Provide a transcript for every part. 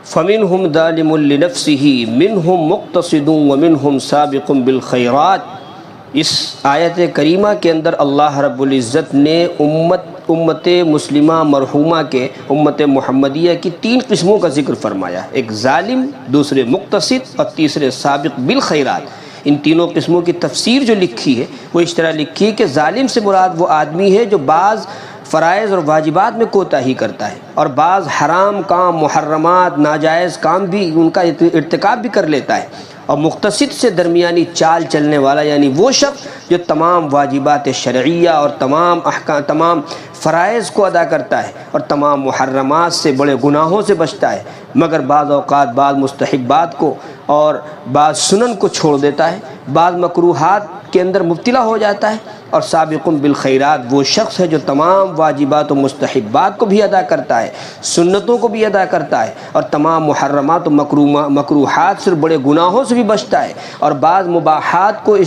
فَمِنْهُمْ ظَالِمٌ لِنَفْسِهِ مِنْهُمْ مُقْتَصِدٌ وَمِنْهُمْ سَابِقٌ بِالْخَيْرَاتِ۔ اس آیت کریمہ کے اندر اللہ رب العزت نے امت مسلمہ مرحومہ کے امت محمدیہ کی تین قسموں کا ذکر فرمایا، ایک ظالم، دوسرے مقتصد اور تیسرے سابق بالخیرات۔ ان تینوں قسموں کی تفسیر جو لکھی ہے وہ اس طرح لکھی ہے کہ ظالم سے مراد وہ آدمی ہے جو بعض فرائض اور واجبات میں کوتاہی کرتا ہے اور بعض حرام کام، محرمات، ناجائز کام بھی ان کا ارتکاب بھی کر لیتا ہے، اور مقتصد سے درمیانی چال چلنے والا یعنی وہ شخص جو تمام واجبات شرعیہ اور تمام فرائض کو ادا کرتا ہے اور تمام محرمات سے، بڑے گناہوں سے بچتا ہے، مگر بعض اوقات بعض مستحبات کو اور بعض سنن کو چھوڑ دیتا ہے، بعض مکروہات کے اندر مبتلا ہو جاتا ہے۔ اور سابق بالخیرات وہ شخص ہے جو تمام واجبات و مستحبات کو بھی ادا کرتا ہے، سنتوں کو بھی ادا کرتا ہے، اور تمام محرمات و مکروہات سے، بڑے گناہوں سے بھی بچتا ہے، اور بعض مباحات کو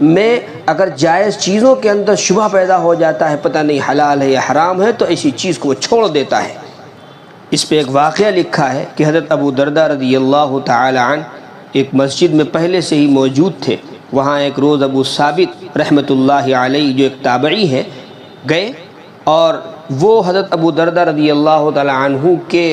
میں اگر جائز چیزوں کے اندر شبہ پیدا ہو جاتا ہے، پتہ نہیں حلال ہے یا حرام ہے، تو ایسی چیز کو وہ چھوڑ دیتا ہے۔ اس پہ ایک واقعہ لکھا ہے کہ حضرت ابو درداء رضی اللہ تعالی عنہ ایک مسجد میں پہلے سے ہی موجود تھے۔ وہاں ایک روز ابو ثابت رحمۃ اللہ علیہ جو ایک تابعی ہیں گئے، اور وہ حضرت ابو درداء رضی اللہ تعالی عنہ کے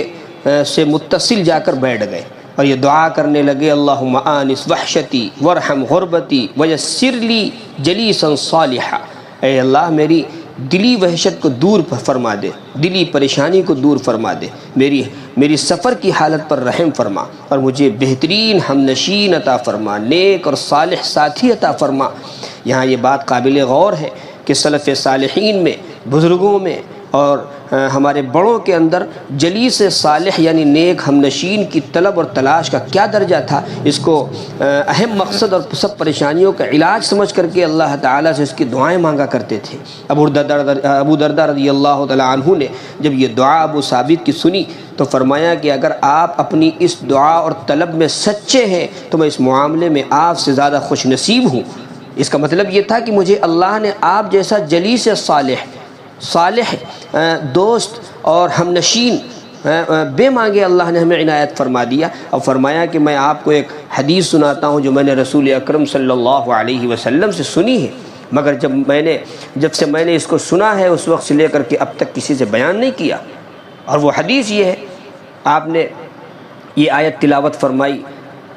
سے متصل جا کر بیٹھ گئے اور یہ دعا کرنے لگے، اللہم آنس وحشتی وارحم غربتی ویسر لی جلیسا صالحا۔ اے اللہ میری دلی وحشت کو دور فرما دے، دلی پریشانی کو دور فرما دے، میری سفر کی حالت پر رحم فرما، اور مجھے بہترین ہمنشین عطا فرما، نیک اور صالح ساتھی عطا فرما۔ یہاں یہ بات قابل غور ہے کہ سلف صالحین میں، بزرگوں میں اور ہمارے بڑوں کے اندر جلیس صالح یعنی نیک ہمنشین کی طلب اور تلاش کا کیا درجہ تھا۔ اس کو اہم مقصد اور سب پریشانیوں کا علاج سمجھ کر کے اللہ تعالیٰ سے اس کی دعائیں مانگا کرتے تھے۔ ابو درداء رضی اللہ تعالیٰ عنہ نے جب یہ دعا ابو ثابت کی سنی تو فرمایا کہ اگر آپ اپنی اس دعا اور طلب میں سچے ہیں تو میں اس معاملے میں آپ سے زیادہ خوش نصیب ہوں۔ اس کا مطلب یہ تھا کہ مجھے اللہ نے آپ جیسا جلیس صالح دوست اور ہمنشین بے مانگے اللہ نے ہمیں عنایت فرما دیا، اور فرمایا کہ میں آپ کو ایک حدیث سناتا ہوں جو میں نے رسول اکرم صلی اللہ علیہ وسلم سے سنی ہے، مگر جب سے میں نے اس کو سنا ہے اس وقت سے لے کر کے اب تک کسی سے بیان نہیں کیا۔ اور وہ حدیث یہ ہے، آپ نے یہ آیت تلاوت فرمائی،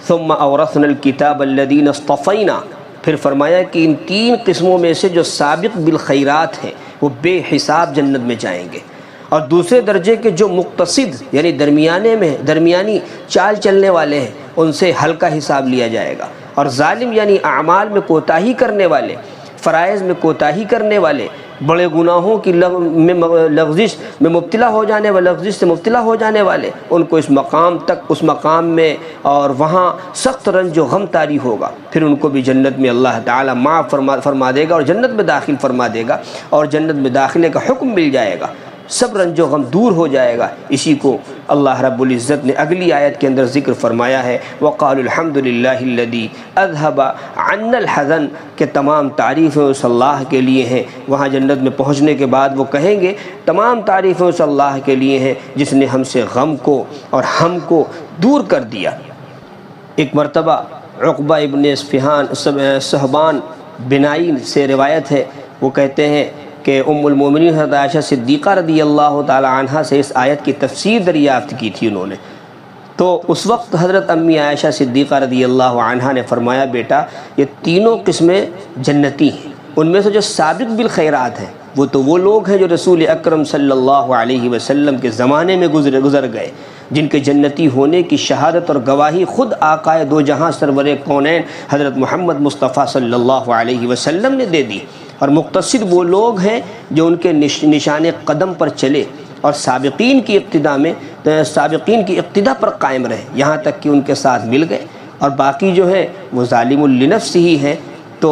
ثم اورثنا الکتاب الذین اصطفینا، پھر فرمایا کہ ان تین قسموں میں سے جو سابق بالخیرات ہیں وہ بے حساب جنت میں جائیں گے، اور دوسرے درجے کے جو مقتصد یعنی درمیانی چال چلنے والے ہیں ان سے ہلکا حساب لیا جائے گا، اور ظالم یعنی اعمال میں کوتاہی کرنے والے، فرائض میں کوتاہی کرنے والے، بڑے گناہوں کی لغزش میں مبتلا ہو جانے والے، لغزش سے مبتلا ہو جانے والے، ان کو اس مقام میں اور وہاں سخت رنج و غم طاری ہوگا، پھر ان کو بھی جنت میں اللہ تعالیٰ معاف فرما دے گا اور جنت میں داخل فرما دے گا، اور جنت میں داخلے کا حکم مل جائے گا، سب رنج و غم دور ہو جائے گا۔ اسی کو اللہ رب العزت نے اگلی آیت کے اندر ذکر فرمایا ہے، وَقَالُوا الْحَمْدُ لِلَّهِ الَّذِي أَذْهَبَ عَنَّا الْحَزَنَ، کہ تمام تعریفیں اس اللہ کے لیے ہیں۔ وہاں جنت میں پہنچنے کے بعد وہ کہیں گے تمام تعریفیں اس اللہ کے لیے ہیں جس نے ہم سے غم کو اور ہم کو دور کر دیا۔ ایک مرتبہ عقبہ ابن صہبان بنائی سے روایت ہے، وہ کہتے ہیں کہ ام المومنین حضرت عائشہ صدیقہ رضی اللہ تعالی عنہا سے اس آیت کی تفسیر دریافت کی تھی انہوں نے، تو اس وقت حضرت امی عائشہ صدیقہ رضی اللہ عنہا نے فرمایا، بیٹا یہ تینوں قسمیں جنتی ہیں، ان میں سے جو سابق بالخیرات ہیں وہ تو وہ لوگ ہیں جو رسول اکرم صلی اللہ علیہ وسلم کے زمانے میں گزر گئے، جن کے جنتی ہونے کی شہادت اور گواہی خود آقائے دو جہاں سرور کونین حضرت محمد مصطفیٰ صلی اللہ علیہ وسلم نے دے دی۔ اور مقتصد وہ لوگ ہیں جو ان کے نشان قدم پر چلے اور سابقین کی اقتدا پر قائم رہے یہاں تک کہ ان کے ساتھ مل گئے، اور باقی جو ہیں وہ ظالم لنفسہ ہی ہیں۔ تو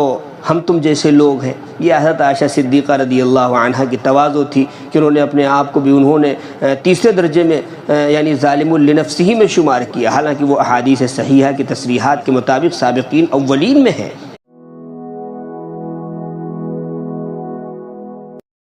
ہم تم جیسے لوگ ہیں، یہ حضرت عائشہ صدیقہ رضی اللہ عنہا کی تواضع تھی کہ انہوں نے اپنے آپ کو بھی تیسرے درجے میں یعنی ظالم لنفسہ میں شمار کیا، حالانکہ وہ احادیث صحیحہ کی تصریحات کے مطابق سابقین اولین میں ہیں۔